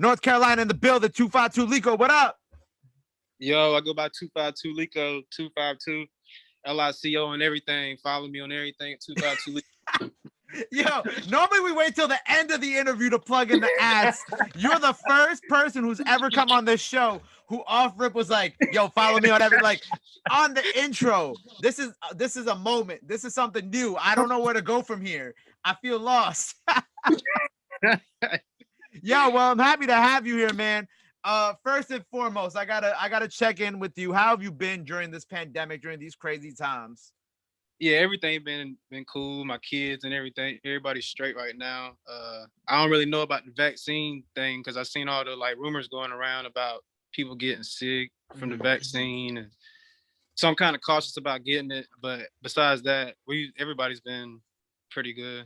North Carolina in the building. 252 Lico, what up? Yo, I go by 252 Lico, 252 LICO and everything. Follow me on everything. 252 Lico. Yo, normally we wait till the end of the interview to plug in the ads. You're the first person who's ever come on this show who off rip was like, "Yo, follow me on every like on the intro." This is a moment. This is something new. I don't know where to go from here. I feel lost. Yo, well, I'm happy to have you here, man. First and foremost, I gotta check in with you. How have you been during this pandemic, during these crazy times? Yeah, everything been cool. My kids and everything, everybody's straight right now. I don't really know about the vaccine thing because I've seen all the like rumors going around about people getting sick from the vaccine, and so I'm kind of cautious about getting it. But besides that, everybody's been pretty good.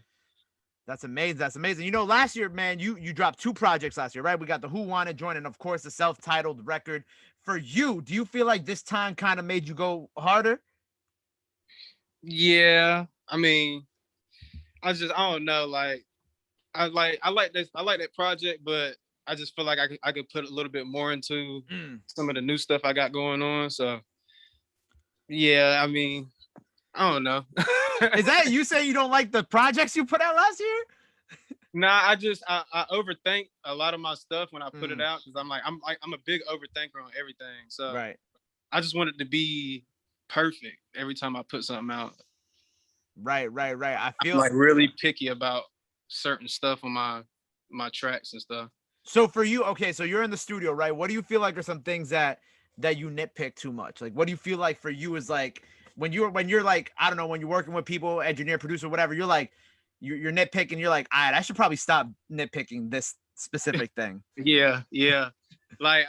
That's amazing. That's amazing. You know, last year, man, you dropped 2 projects last year, right? We got the Who Wanna Join and of course the self-titled record. For you, do you feel like this time kind of made you go harder? Yeah, I mean, I don't know. Like I like that project, but I just feel like I could put a little bit more into some of the new stuff I got going on. So yeah, I mean, I don't know. Is that you say you don't like the projects you put out last year? Nah, I overthink a lot of my stuff when I put it out because I'm a big overthinker on everything. So Right. I just want it to be perfect every time I put something out. Right. I feel I'm like really picky about certain stuff on my tracks and stuff. so for you, okay, so you're in the studio, right? What do you feel like are some things that you nitpick too much? Like what do you feel like for you is like when you're like, I don't know, when you're working with people, engineer, producer, whatever, you're like you're nitpicking, you're like, all right, I should probably stop nitpicking this specific thing. Yeah. Like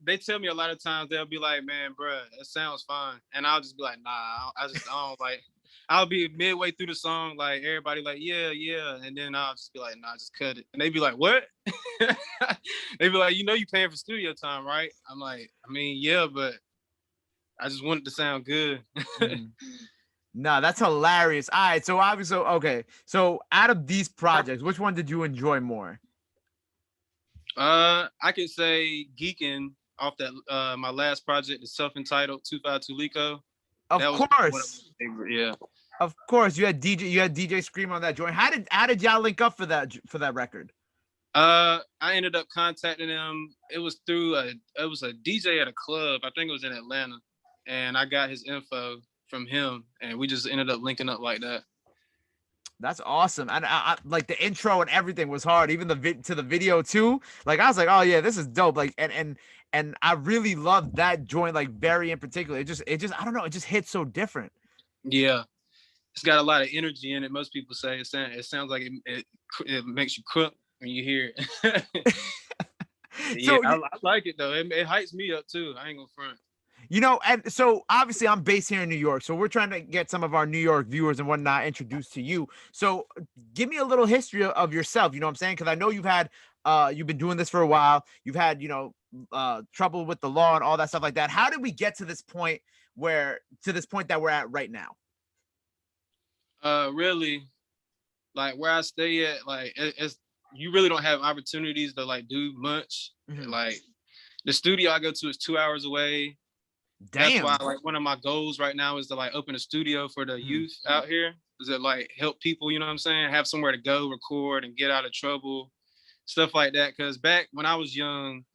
they tell me a lot of times they'll be like, "Man, bro, it sounds fine," and I'll just be like, "Nah, I don't like." I'll be midway through the song, like everybody like, "Yeah," and then I'll just be like, "Nah, just cut it," and they be like, "What?" They be like, "You paying for studio time, right?" I'm like, "I mean, yeah, but I just want it to sound good." No, that's hilarious. All right, so obviously, okay. So out of these projects, which one did you enjoy more? I could say geeking off that my last project, the self-entitled 252 Lico. Of That was one of course. my favorite. Yeah. Of course, you had DJ Scream on that joint. How did y'all link up for that record? I ended up contacting him. It was through it was a DJ at a club. I think it was in Atlanta, and I got his info from him, and we just ended up linking up like that. That's awesome. And I like the intro and everything was hard. Even to the video too. Like I was like, oh yeah, this is dope. Like and I really love that joint. Like very in particular. It just I don't know. It just hits so different. Yeah, it's got a lot of energy in it. Most people say it sounds like it makes you cook when you hear it. Yeah, So I like it though. It hypes me up too. I ain't gonna front. you know, and so obviously I'm based here in New York, so we're trying to get some of our New York viewers and whatnot introduced to you. So give me a little history of yourself. You know what I'm saying? Because I know you've been doing this for a while. You've had trouble with the law and all that stuff like that. How did we get to this point that we're at right now? Really, like where I stay at, like it's you really don't have opportunities to like do much. Like the studio I go to is 2 hours away. That's Damn. why like one of my goals right now is to like open a studio for the youth out here. Is it like help people, you know what I'm saying? Have somewhere to go record and get out of trouble, stuff like that. Cause back when I was young,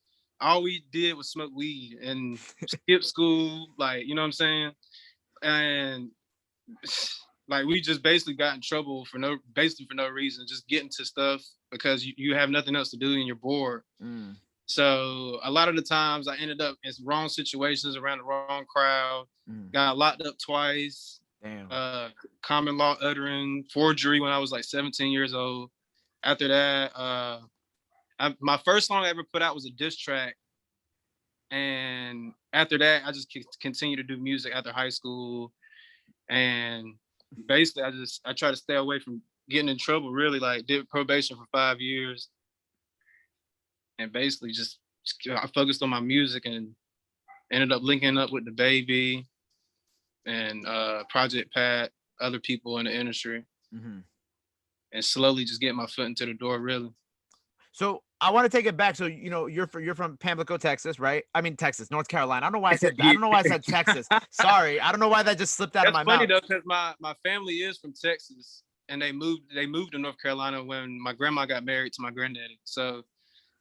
all we did was smoke weed and skip school, like, you know what I'm saying? And like we just basically got in trouble for no reason, just getting to stuff because you have nothing else to do and you're bored. So a lot of the times I ended up in wrong situations around the wrong crowd. Got locked up twice. Damn. Common law uttering, forgery when I was like 17 years old. After that, my first song I ever put out was a diss track. And after that, I just continued to do music after high school. And basically, I try to stay away from getting in trouble. Really, like did probation for 5 years. And basically just I focused on my music and ended up linking up with the Baby and Project Pat, other people in the industry, and slowly just getting my foot into the door. Really. So I want to take it back. So you're from Pamlico, Texas, right? I mean Texas, North Carolina. I Yeah. don't know why I said Texas. Sorry, I don't know why that just slipped out of That's my funny mouth. though, because my family is from Texas, and they moved to North Carolina when my grandma got married to my granddaddy. So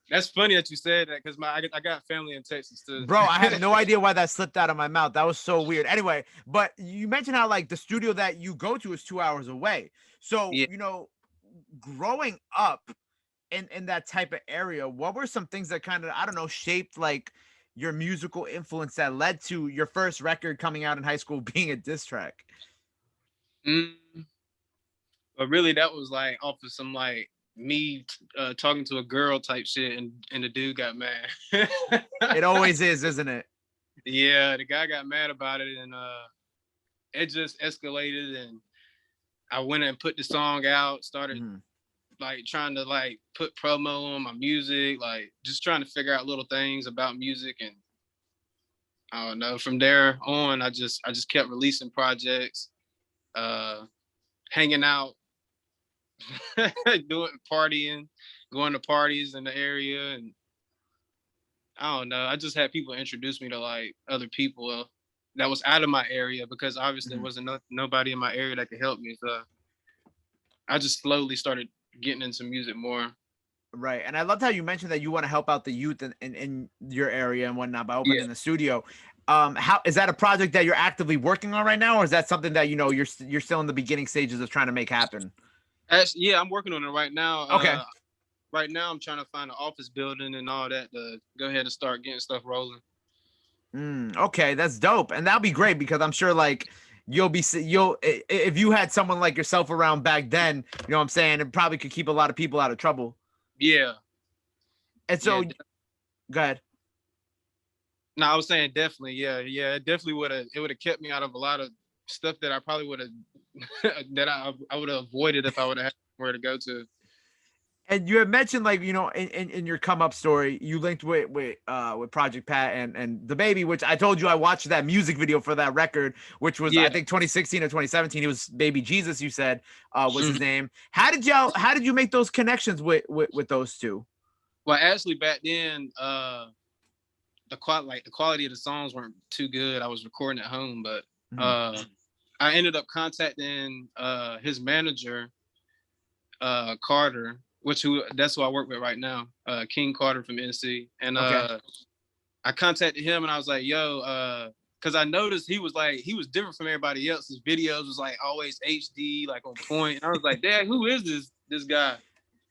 that's funny that you said that, because I got family in Texas too. Bro, I have no idea why that slipped out of my mouth. That was so weird. Anyway, but you mentioned how like the studio that you go to is 2 hours away. So, Yeah. growing up in that type of area, what were some things that kind of, I don't know, shaped like your musical influence that led to your first record coming out in high school being a diss track? Mm, but really, that was like off of some like me talking to a girl type shit, and the dude got mad. It always is, isn't it? Yeah, the guy got mad about it, and it just escalated, and I went and put the song out, started Mhm. like trying to like put promo on my music, like just trying to figure out little things about music, and I don't know. From there on, I just kept releasing projects, uh, hanging out, doing partying, going to parties in the area, and I don't know. I just had people introduce me to like other people that was out of my area, because obviously there Mhm. wasn't nobody in my area that could help me. So I just slowly started getting into music more. Right. And I loved how you mentioned that you want to help out the youth in your area and whatnot by Yeah. opening the studio. How is that a project that you're actively working on right now, or is that something that you're still in the beginning stages of trying to make happen? Actually, yeah, I'm working on it right now. Okay. Right now I'm trying to find an office building and all that to go ahead and start getting stuff rolling. Okay, that's dope, and that'll be great because I'm sure like if you had someone like yourself around back then, you know what I'm saying, it probably could keep a lot of people out of trouble. Yeah, And yeah. so, go ahead. No, I was saying definitely. Yeah, yeah. It definitely would have kept me out of a lot of stuff that I probably would have that I would have avoided if I would have had somewhere to go to. And you had mentioned like in your come up story, you linked with Project Pat and the baby, which I told you I watched that music video for that record, which was I Yeah. think 2016 or 2017. It was Baby Jesus. You said was his Mhm. name. How did you make those connections with those two? Well, actually, back then, the quality of the songs weren't too good. I was recording at home, but Mhm. uh, I ended up contacting his manager, Carter, that's who I work with right now, King Carter from NC, and Okay. I contacted him and I was like, "Yo," because I noticed he was different from everybody else. His videos was like always HD, like on point. And I was like, "Dad, who is this guy?"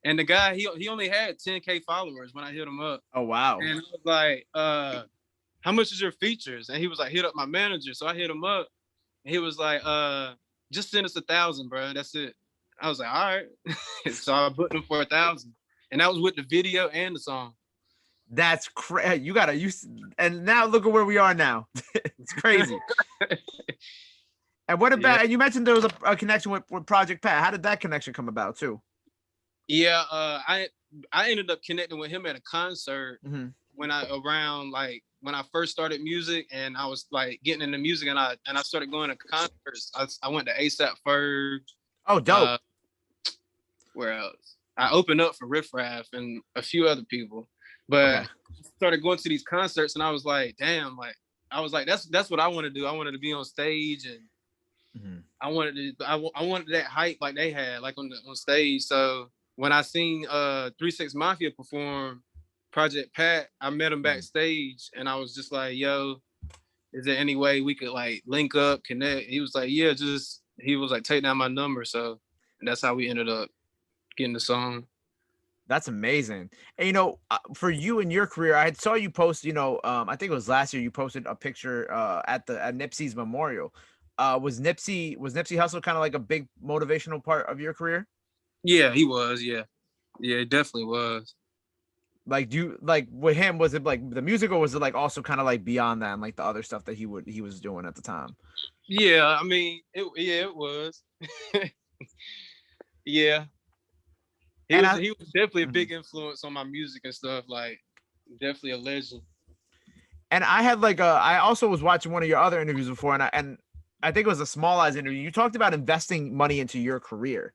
And the guy he only had 10K followers when I hit him up, Oh wow. and I was like, "How much is your features?" And he was like, "Hit up my manager." So I hit him up, and he was like, "Just send us 1,000, bro. That's it." I was like, "All right." So I booked him for 1,000, and that was with the video and the song. That's crazy. You gotta use, and now look at where we are now. It's crazy. And what Yeah. about? And you mentioned there was a connection with Project Pat. How did that connection come about too? Yeah, I ended up connecting with him at a concert Mm-hmm. when I first started music, and I was like getting into music, and I started going to concerts. I went to ASAP Ferg. Oh, dope. Uh, where else? I opened up for Riff Raff and a few other people, but Okay. started going to these concerts, and I was like, damn, like I was like, that's what I want to do. I wanted to be on stage, and Mm-hmm. I wanted that hype like they had, like on stage. So when I seen 3 6 Mafia perform Project Pat, I met him Mm-hmm. backstage, and I was just like, "Yo, is there any way we could like link up, connect?" He was like, "Yeah, just." He was like, "Take down my number." So that's how we ended up getting the song. That's amazing. And for you in your career, I saw you post. I think it was last year. You posted a picture at Nipsey's memorial. Was Nipsey Hussle kind of like a big motivational part of your career? Yeah, he was. Yeah, yeah, it definitely was. Like, do you like with him? Was it like the music, or was it like also kind of like beyond that, and like the other stuff that he was doing at the time? Yeah, I mean, it was. Yeah, And he was definitely a mhm. big influence on my music and stuff. Like, definitely a legend. And I had like I also was watching one of your other interviews before, and I think it was a Small Eyes interview. You talked about investing money into your career.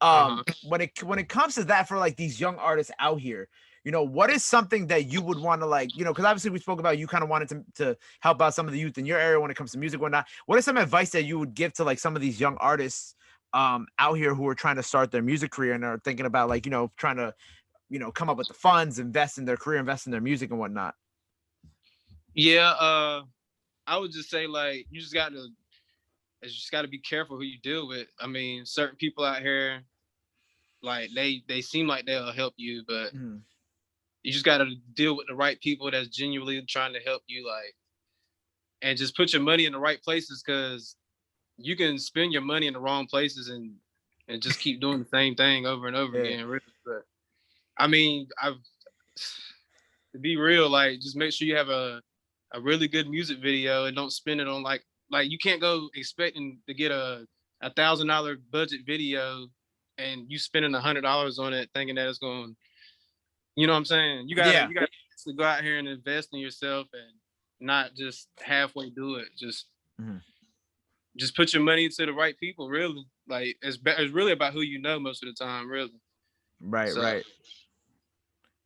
Uh-huh. When it comes to that, for like these young artists out here, what is something that you would want to, like, because obviously we spoke about, you kind of wanted to help out some of the youth in your area when it comes to music, whatnot. What is some advice that you would give to like some of these young artists out here who are trying to start their music career and are thinking about, like, trying to, come up with the funds, invest in their career, invest in their music and whatnot? Yeah, I would just say, like, you just got to be careful who you deal with. I mean, certain people out here, like, they seem like they'll help you, but Mhm. you just got to deal with the right people that's genuinely trying to help you, like, and just put your money in the right places, because you can spend your money in the wrong places and just keep doing the same thing over and over Yeah. again. Really. But I mean, to be real, like, just make sure you have a really good music video and don't spend it on, like you can't go expecting to get a $1,000 budget video and you spending $100 on it thinking that it's going, you know what I'm saying? Yeah. You gotta actually go out here and invest in yourself and not just halfway do it. Mhm. Just put your money to the right people, really. Like, it's really about who you know most of the time, really. Right, So right.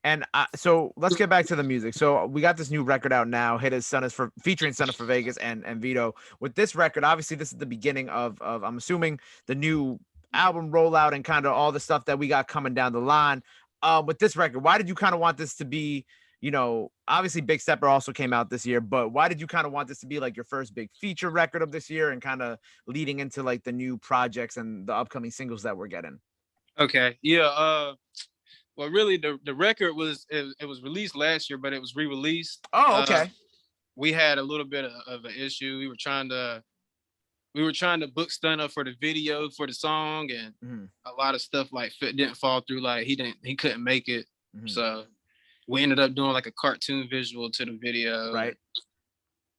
And so let's get back to the music. So we got this new record out now. Hit his son is for featuring Son of for Vegas and Vito. With this record, obviously this is the beginning of I'm assuming the new album rollout and kind of all the stuff that we got coming down the line. With this record, why did you kind of want this to be? Obviously Big Stepper also came out this year, but why did you kind of want this to be like your first big feature record of this year and kind of leading into like the new projects and the upcoming singles that we're getting? okay, yeah. Well, really, the record it was released last year, but it was re-released. Oh, okay. We had a little bit of an issue. We were trying to book Stunner for the video for the song, and Mhm, a lot of stuff like didn't fall through. Like, he couldn't make it, mhm. so we ended up doing like a cartoon visual to the video, and Right.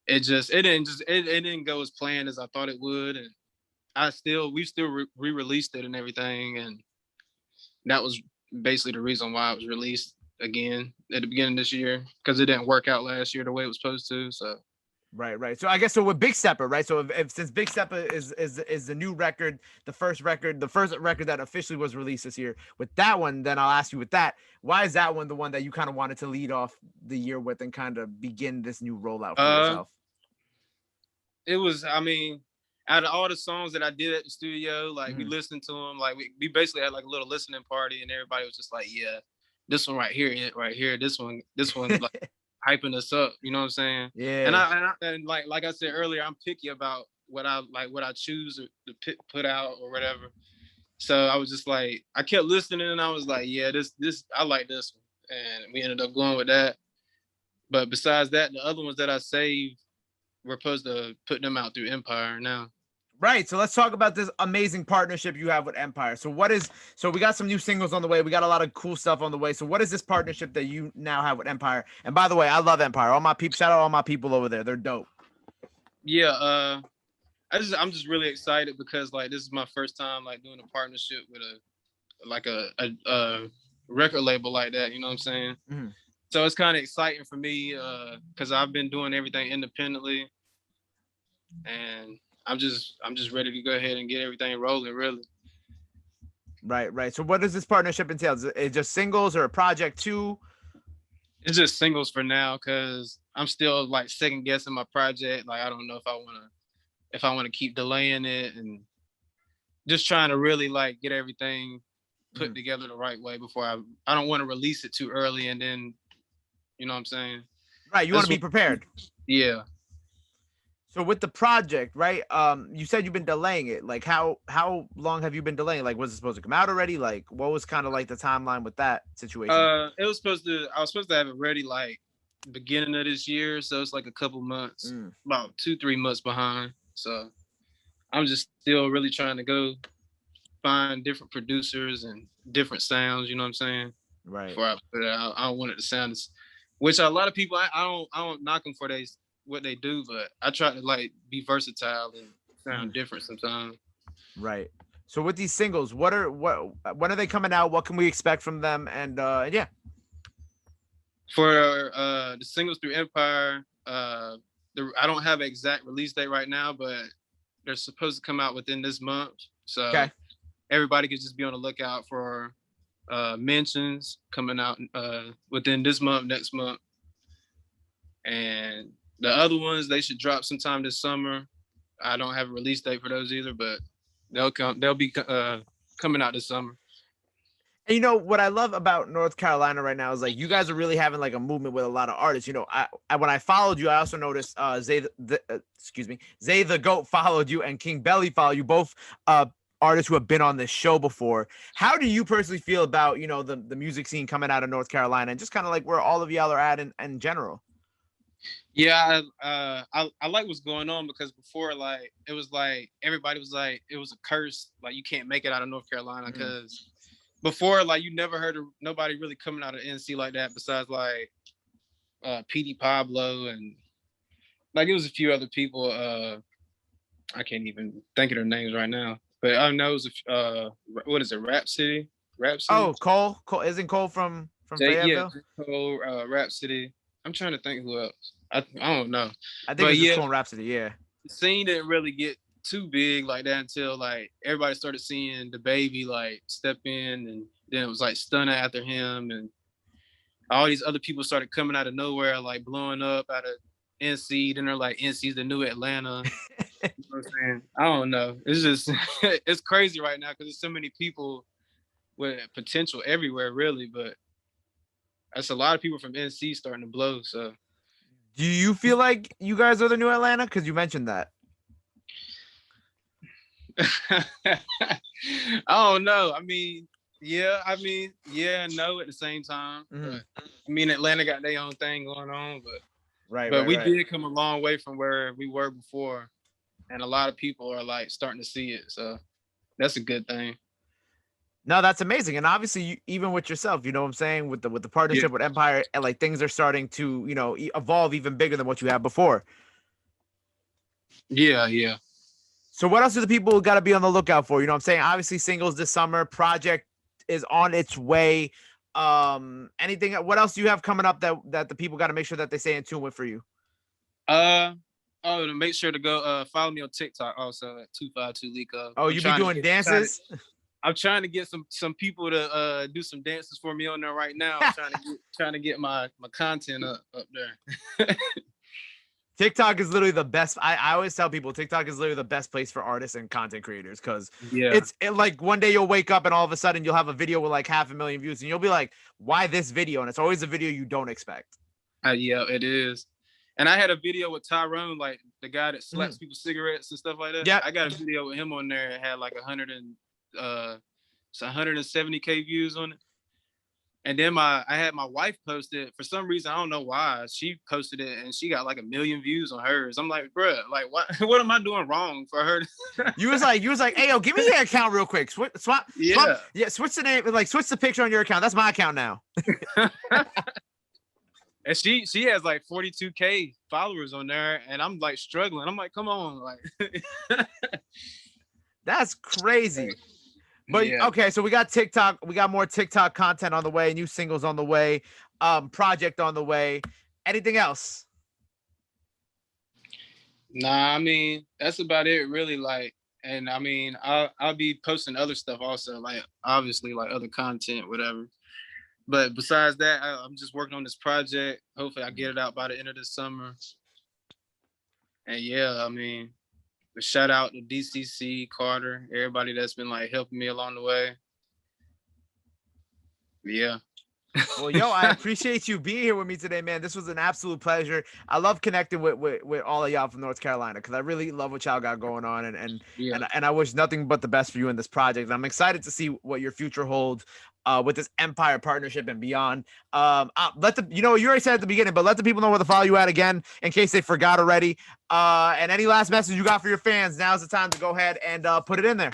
it didn't go as planned as I thought it would, and we still re-released it and everything, and that was basically the reason why it was released again at the beginning of this year, because it didn't work out last year the way it was supposed to. So Right, right. So I guess so with Big Stepper, right? So if since Big Stepper is the new record, the first record that officially was released this year. With that one, then I'll ask you with that, why is that one the one that you kind of wanted to lead off the year with and kind of begin this new rollout for uh yourself? it was, I mean, out of all the songs that I did at the studio, like, we Mhm. listened to them, like, we basically had like a little listening party, and everybody was just like, yeah, this one right here, this one, like, hyping us up, you know what I'm saying? And Yeah. like I said earlier, I'm picky about what I choose to put out or whatever. So I was just like, I kept listening, and I was like, yeah, this I like this one, and we ended up going with that. But besides that, the other ones that I saved, we're supposed to put them out through Empire now. Right. So let's talk about this amazing partnership you have with Empire. So we got some new singles on the way. We got a lot of cool stuff on the way. So what is this partnership that you now have with Empire? And by the way, I love Empire. All my people, shout out all my people over there. They're dope. Yeah, I'm just really excited because, like, this is my first time, like, doing a partnership with a record label like that. You know what I'm saying? Mhm. So it's kind of exciting for me, because I've been doing everything independently, and I'm just ready to go ahead and get everything rolling. Really, Right, right. So what does this partnership entail? Is it just singles or a project too? it's just singles for now because I'm still, like, second guessing my project. Like, I don't know if I want to keep delaying it, and just trying to really, like, get everything put Mhm. together the right way before I don't want to release it too early, and then, you know what I'm saying? Right, you I want to just be want, prepared. yeah. So with the project, right? You said you've been delaying it. Like how long have you been delaying? Like was it supposed to come out already? Like what was kind of like the timeline with that situation? I was supposed to have it ready, like, beginning of this year, so it's like a couple months, Mm, about 2-3 months behind. So I'm just still really trying to go find different producers and different sounds. You know what I'm saying? right. Before I put it out, I don't want it to sound as, which a lot of people, I don't knock them for what they do, but I try to, like, be versatile and sound Mhm. different sometimes. Right. So with these singles, what when are they coming out? What can we expect from them? And yeah. For the singles through Empire, I don't have an exact release date right now, but they're supposed to come out within this month. So Okay. everybody could just be on the lookout for mentions coming out within this month, next month, and the other ones they should drop sometime this summer. I don't have a release date for those either, but they'll be coming out this summer. And you know what I love about North Carolina right now is like you guys are really having like a movement with a lot of artists. You know, I when I followed you, I also noticed excuse me, Zay the Goat followed you and King Belly followed you, both artists who have been on this show before. How do you personally feel about, you know, the music scene coming out of North Carolina and just kind of like where all of y'all are at in general? Yeah, I like what's going on, because before, like, it was like everybody was like it was a curse, like you can't make it out of North Carolina, because before, like, you never heard of nobody really coming out of NC like that besides like PD Pablo, and like it was a few other people. I can't even think of their names right now, but I know it was what is it, Rhapsody? Rhapsody? Oh, Cole isn't Cole from Yeah, Fayetteville? J. Cole, Rhapsody. I'm trying to think who else. I don't know, I think but it's just yeah, Cole and Rhapsody. Yeah. the scene didn't really get too big like that until like everybody started seeing the baby like step in, and then it was like Stunner after him, and all these other people started coming out of nowhere, like blowing up out of NC. Then they're like, NC's the new Atlanta. You know what I'm saying? I don't know. It's just it's crazy right now because there's so many people with potential everywhere, really. But that's a lot of people from NC starting to blow. So Do you feel like you guys are the new Atlanta? Because you mentioned that. I don't know. Yeah, no at the same time. Mm-hmm. But I mean, Atlanta got their own thing going on, Right, we right. did come a long way from where we were before, and a lot of people are like starting to see it. So that's a good thing. No, that's amazing. And obviously, even with yourself, you know what I'm saying, with the Yeah, partnership with Empire, and like things are starting to, you know, evolve even bigger than what you had before. yeah. So what else do the people got to be on the lookout for? You know what I'm saying? Obviously, singles this summer, project is on its way. Anything? What else do you have coming up that the people got to make sure that they stay in tune with for you? Uh oh, to make sure to go follow me on TikTok also at 252 Lico. Oh, you be doing dances? I'm trying to get some people to do some dances for me on there right now. I'm trying to get my content up there. TikTok is literally the best. I always tell people TikTok is literally the best place for artists and content creators because Yeah. like one day you'll wake up and all of a sudden you'll have a video with like 500,000 views and you'll be like, why this video? And it's always a video you don't expect. Yeah, it is. And I had a video with Tyrone, like the guy that slaps people's cigarettes and stuff like that. Yeah. I got a video with him on there. It had like 170K views on it. And then I had my wife post it. For some reason, I don't know why. She posted it and she got like 1 million views on hers. I'm like, bruh, like what am I doing wrong for her? You was like, hey, yo, give me your account real quick. Switch the name, like switch the picture on your account. That's my account now. And she has like 42K followers on there, and I'm like struggling. I'm like, come on, like that's crazy. But yeah. Okay, so we got TikTok, we got more TikTok content on the way, new singles on the way, project on the way. Anything else? Nah, I mean, that's about it, really. Like, and I mean, I'll be posting other stuff also, like obviously like other content, whatever. But besides that, I'm just working on this project. Hopefully I get it out by the end of the summer. And yeah, I mean, shout out to DCC, Carter, everybody that's been like helping me along the way. Yeah. Well, yo, I appreciate you being here with me today, man. This was an absolute pleasure. I love connecting with all of y'all from North Carolina because I really love what y'all got going on, and I wish nothing but the best for you in this project. And I'm excited to see what your future holds with this Empire partnership and beyond. You already said at the beginning, but let the people know where to follow you at again in case they forgot already. And any last message you got for your fans, now's the time to go ahead and put it in there.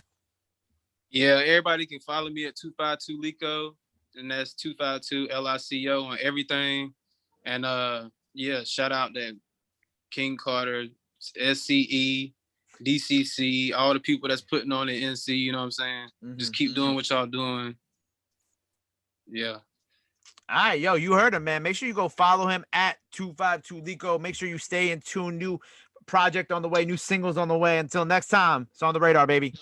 Yeah, everybody can follow me at 252 Lico. And that's 252 LICO on everything. And yeah, shout out to King Carter, SCE, DCC, all the people that's putting on the NC, you know what I'm saying? Just keep doing what y'all doing. Yeah. All right, yo, you heard him, man. Make sure you go follow him at 252 Lico. Make sure you stay in tune. New project on the way, new singles on the way. Until next time, it's on the radar, baby.